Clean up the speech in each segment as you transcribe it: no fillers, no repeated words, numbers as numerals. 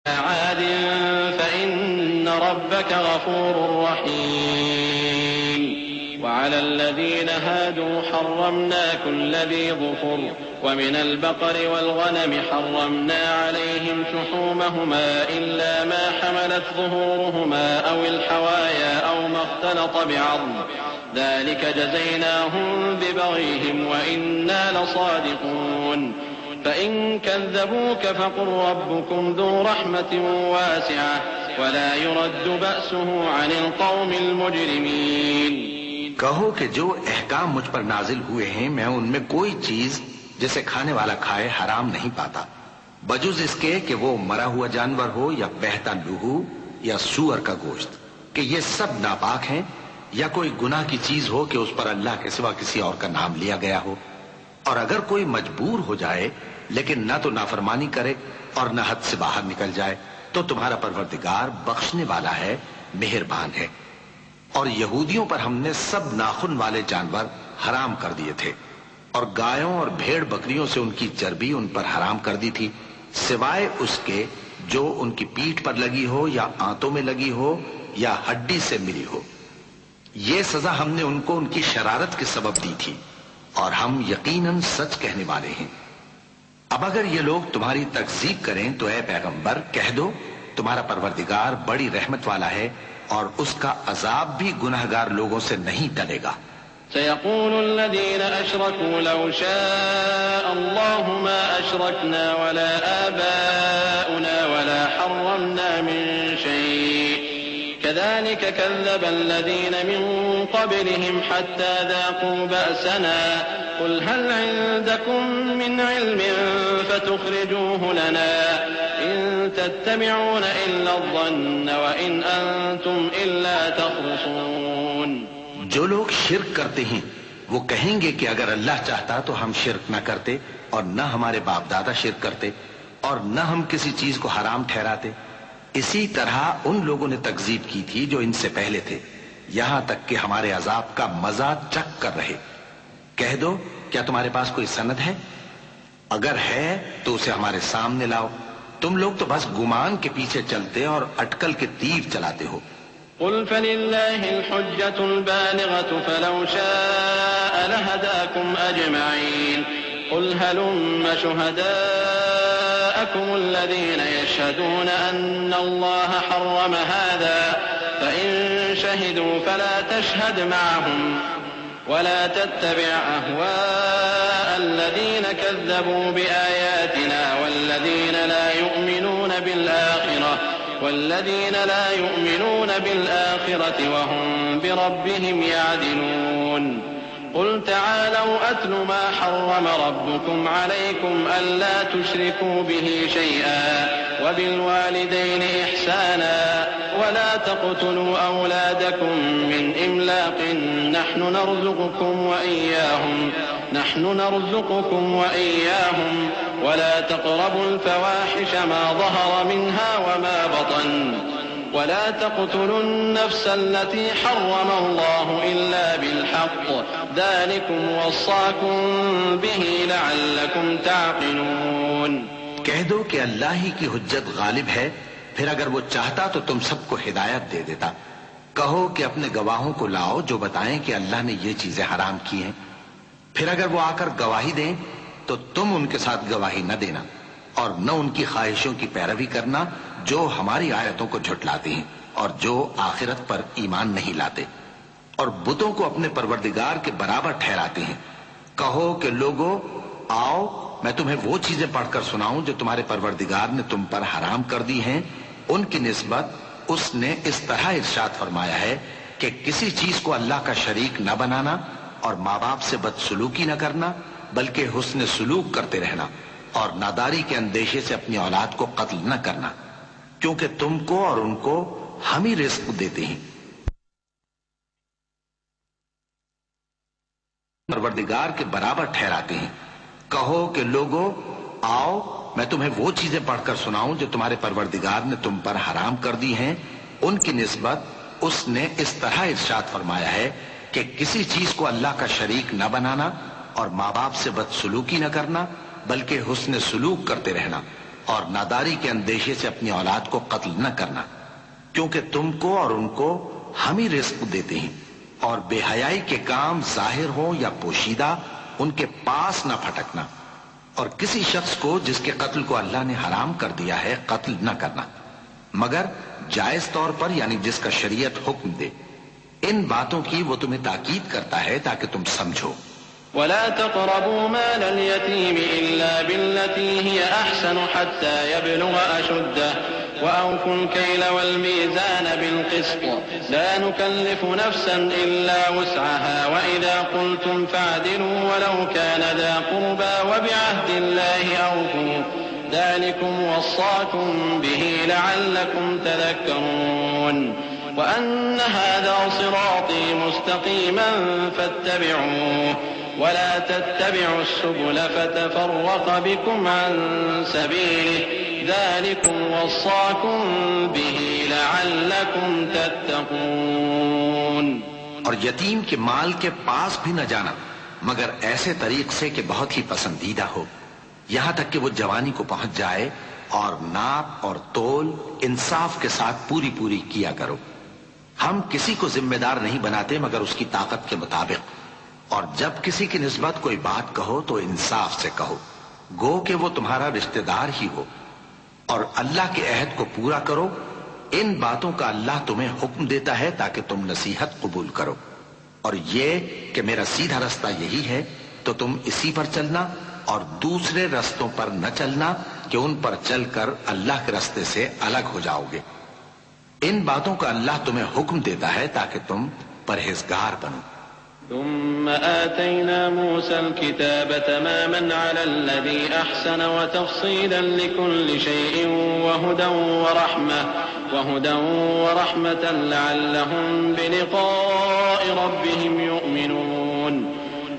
عاد فإن ربك غفور رحيم وعلى الذين هادوا حرمنا كل ذي ظفر ومن البقر والغنم حرمنا عليهم شحومهما إلا ما حملت ظهورهما أو الحوايا أو ما اختلط بعظم ذلك جزيناهم ببغيهم وإنا لصادقون فإن كذبوك فقل ربكم ذو رحمة واسعة ولا يرد بأسه عن القوم المجرمين۔ کہو کہ جو احکام مجھ پر نازل ہوئے ہیں میں ان میں کوئی چیز جسے کھانے والا کھائے حرام نہیں پاتا، بجز اس کے کہ وہ مرا ہوا جانور ہو یا بہتا لہو یا سور کا گوشت، کہ یہ سب ناپاک ہیں، یا کوئی گناہ کی چیز ہو کہ اس پر اللہ کے سوا کسی اور کا نام لیا گیا ہو۔ اور اگر کوئی مجبور ہو جائے لیکن نہ تو نافرمانی کرے اور نہ حد سے باہر نکل جائے تو تمہارا پروردگار بخشنے والا ہے، مہربان ہے۔ اور یہودیوں پر ہم نے سب ناخن والے جانور حرام کر دیے تھے، اور گایوں اور بھیڑ بکریوں سے ان کی چربی ان پر حرام کر دی تھی، سوائے اس کے جو ان کی پیٹھ پر لگی ہو یا آنتوں میں لگی ہو یا ہڈی سے ملی ہو۔ یہ سزا ہم نے ان کو ان کی شرارت کے سبب دی تھی، اور ہم یقیناً سچ کہنے والے ہیں۔ اب اگر یہ لوگ تمہاری تکذیب کریں تو اے پیغمبر کہہ دو تمہارا پروردگار بڑی رحمت والا ہے، اور اس کا عذاب بھی گناہگار لوگوں سے نہیں ٹلے گا۔ سيقول الذين أشركوا لو شاء الله ما أشركنا ولا آباؤنا ولا حرمنا من شيء كذلك كذب الذين من قبلهم حتى ذاقوا بأسنا قل هل عندكم من علم فتخرجوه لنا إن تتبعون إلا الظن وإن أنتم إلا تخرصون۔ جو لوگ شرک کرتے ہیں وہ کہیں گے کہ اگر اللہ چاہتا تو ہم شرک نہ کرتے، اور نہ ہمارے باپ دادا شرک کرتے، اور نہ ہم کسی چیز کو حرام ٹھہراتے۔ اسی طرح ان لوگوں نے تکذیب کی تھی جو ان سے پہلے تھے، یہاں تک کہ ہمارے عذاب کا مزہ چکھ کر رہے۔ کہہ دو کیا تمہارے پاس کوئی سند ہے؟ اگر ہے تو اسے ہمارے سامنے لاؤ، تم لوگ تو بس گمان کے پیچھے چلتے اور اٹکل کے تیر چلاتے ہو۔ قل فلله الحجة البالغة فلو شاء لهداكم أجمعين قل هلم شهداءكم الذين يشهدون أن الله حرم هذا فإن شهدوا فلا تشهد معهم ولا تتبع أهواء الذين كذبوا بآياتنا والذين لا يؤمنون بالآخرة وهم بربهم يعدلون قل تعالوا أتل ما حرم ربكم عليكم ألا تشركوا به شيئا وبالوالدين إحسانا ولا تقتلوا أولادكم من إملاق نحن نرزقكم وإياهم ولا تقربوا الفواحش ما ظهر منها وما بطن ولا تقتلوا النفس التي حرم الله إلا بالحق ذلكم وصاكم به لعلكم تعقلون۔ کہہ دو کہ اللہ ہی کی حجت غالب ہے، پھر اگر وہ چاہتا تو تم سب کو ہدایت دے دیتا۔ کہو کہ اپنے گواہوں کو لاؤ جو بتائیں کہ اللہ نے یہ چیزیں حرام کی ہیں، پھر اگر وہ آ کر گواہی دیں تو تم ان کے ساتھ گواہی نہ دینا، اور نہ ان کی خواہشوں کی پیروی کرنا جو ہماری آیتوں کو جھٹلاتے ہیں اور جو آخرت پر ایمان نہیں لاتے، اور بتوں کو اپنے پروردگار کے برابر ٹھہراتے ہیں۔ کہو کہ لوگو آؤ میں تمہیں وہ چیزیں پڑھ کر سناؤں جو تمہارے پروردگار نے تم پر حرام کر دی ہیں۔ ان کی نسبت اس نے اس طرح ارشاد فرمایا ہے کہ کسی چیز کو اللہ کا شریک نہ بنانا، اور ماں باپ سے بدسلوکی نہ کرنا بلکہ حسن سلوک کرتے رہنا، اور ناداری کے اندیشے سے اپنی اولاد کو قتل نہ کرنا، کیونکہ تم کو اور ان کو ہم ہی رزق دیتے ہیں۔ پروردگار کے برابر ٹھہراتے ہیں۔ کہو کہ لوگو آؤ میں تمہیں وہ چیزیں پڑھ کر سناؤں جو تمہارے پروردگار نے تم پر حرام کر دی ہیں۔ ان کی نسبت اس نے اس طرح ارشاد فرمایا ہے کہ کسی چیز کو اللہ کا شریک نہ بنانا، اور ماں باپ سے بدسلوکی نہ کرنا بلکہ حسن سلوک کرتے رہنا، اور ناداری کے اندیشے سے اپنی اولاد کو قتل نہ کرنا، کیونکہ تم کو اور ان کو ہم ہی رزق دیتے ہیں، اور بے حیائی کے کام ظاہر ہوں یا پوشیدہ ان کے پاس نہ پھٹکنا، اور کسی شخص کو جس کے قتل کو اللہ نے حرام کر دیا ہے قتل نہ کرنا، مگر جائز طور پر، یعنی جس کا شریعت حکم دے۔ ان باتوں کی وہ تمہیں تاکید کرتا ہے تاکہ تم سمجھو۔ ولا تقربوا مال اليتيم إلا بالتي هي أحسن حتى يبلغ أشده وأوفوا الكيل والميزان بالقسط لا نكلف نفسا إلا وسعها وإذا قلتم فاعدلوا ولو كان ذا قربى وبعهد الله أوفوا ذلكم وصاكم به لعلكم تذكرون وأن هذا صراطي مستقيما فاتبعوه ولا تتبعوا السبل فتفرق بكم عن سبيله ذلكم وصاكم به لعلكم تتقون۔ اور یتیم کے مال کے پاس بھی نہ جانا مگر ایسے طریق سے کہ بہت ہی پسندیدہ ہو، یہاں تک کہ وہ جوانی کو پہنچ جائے، اور ناپ اور تول انصاف کے ساتھ پوری پوری کیا کرو۔ ہم کسی کو ذمہ دار نہیں بناتے مگر اس کی طاقت کے مطابق، اور جب کسی کی نسبت کوئی بات کہو تو انصاف سے کہو، گو کہ وہ تمہارا رشتہ دار ہی ہو، اور اللہ کے عہد کو پورا کرو۔ ان باتوں کا اللہ تمہیں حکم دیتا ہے تاکہ تم نصیحت قبول کرو، اور یہ کہ میرا سیدھا رستہ یہی ہے تو تم اسی پر چلنا، اور دوسرے رستوں پر نہ چلنا کہ ان پر چل کر اللہ کے رستے سے الگ ہو جاؤ گے۔ ان باتوں کا اللہ تمہیں حکم دیتا ہے تاکہ تم پرہیزگار بنو۔ ثم آتينا موسى الكتاب تماما على الذي أحسن وتفصيلا لكل شيء وهدى ورحمة لعلهم بلقاء ربهم يؤمنون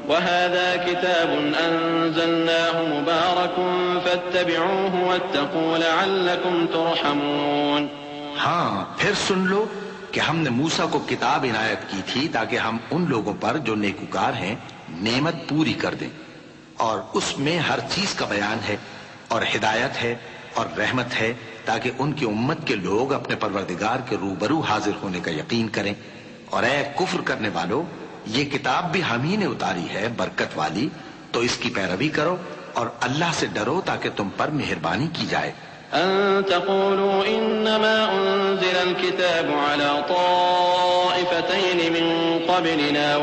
وهذا كتاب أنزلناه مبارك فاتبعوه واتقوا لعلكم ترحمون۔ ہاں، پھر سن لو کہ ہم نے موسیٰ کو کتاب عنایت کی تھی تاکہ ہم ان لوگوں پر جو نیکوکار ہیں نعمت پوری کر دیں، اور اس میں ہر چیز کا بیان ہے اور ہدایت ہے اور رحمت ہے تاکہ ان کی امت کے لوگ اپنے پروردگار کے روبرو حاضر ہونے کا یقین کریں۔ اور اے کفر کرنے والو، یہ کتاب بھی ہم ہی نے اتاری ہے برکت والی، تو اس کی پیروی کرو اور اللہ سے ڈرو تاکہ تم پر مہربانی کی جائے۔ أن تقولوا إنما أنزل الكتاب على طائفتين من قبلنا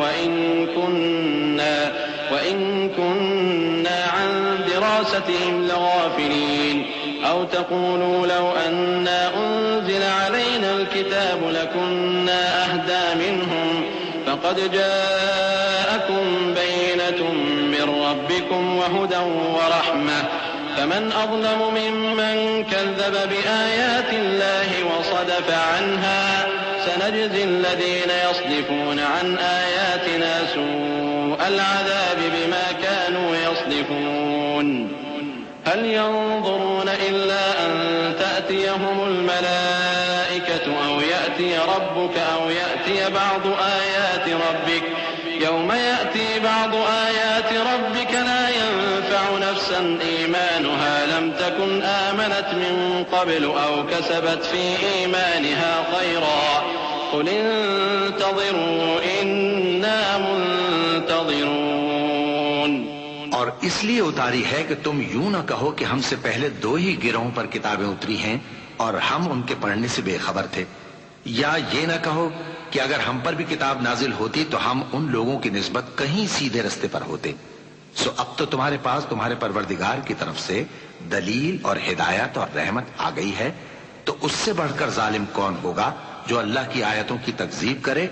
وإن كنا عن دراستهم لغافلين أو تقولوا لو أنا أنزل علينا الكتاب لكنا أهدى منهم فقد جاءكم بينة من ربكم وهدى ورحمة فمن أظلم ممن كذب بآيات الله وصدف عنها سنجزي الذين يصدفون عن آياتنا سوء العذاب بما كانوا يصدفون هل ينظرون إلا أن تأتيهم الملائكة أو يأتي ربك أو يأتي بعض آيات ربك يوم يأتي بعض آيات ربك لا ينفع نفسا إيمانها لم تكن آمنت من قبل أو كسبت في إيمانها خيرا قل انتظروا إنا منتظرون۔ اور اس لیے اتاری ہے کہ تم یوں نہ کہو کہ ہم سے پہلے دو ہی گروہوں پر کتابیں اتری ہیں اور ہم ان کے پڑھنے سے بے خبر تھے، یا یہ نہ کہو کہ اگر ہم پر بھی کتاب نازل ہوتی تو ہم ان لوگوں کی نسبت کہیں سیدھے رستے پر ہوتے۔ سو اب تو تمہارے پاس تمہارے پروردگار کی طرف سے دلیل اور ہدایت اور رحمت آ گئی ہے، تو اس سے بڑھ کر ظالم کون ہوگا جو اللہ کی آیتوں کی تکذیب کرے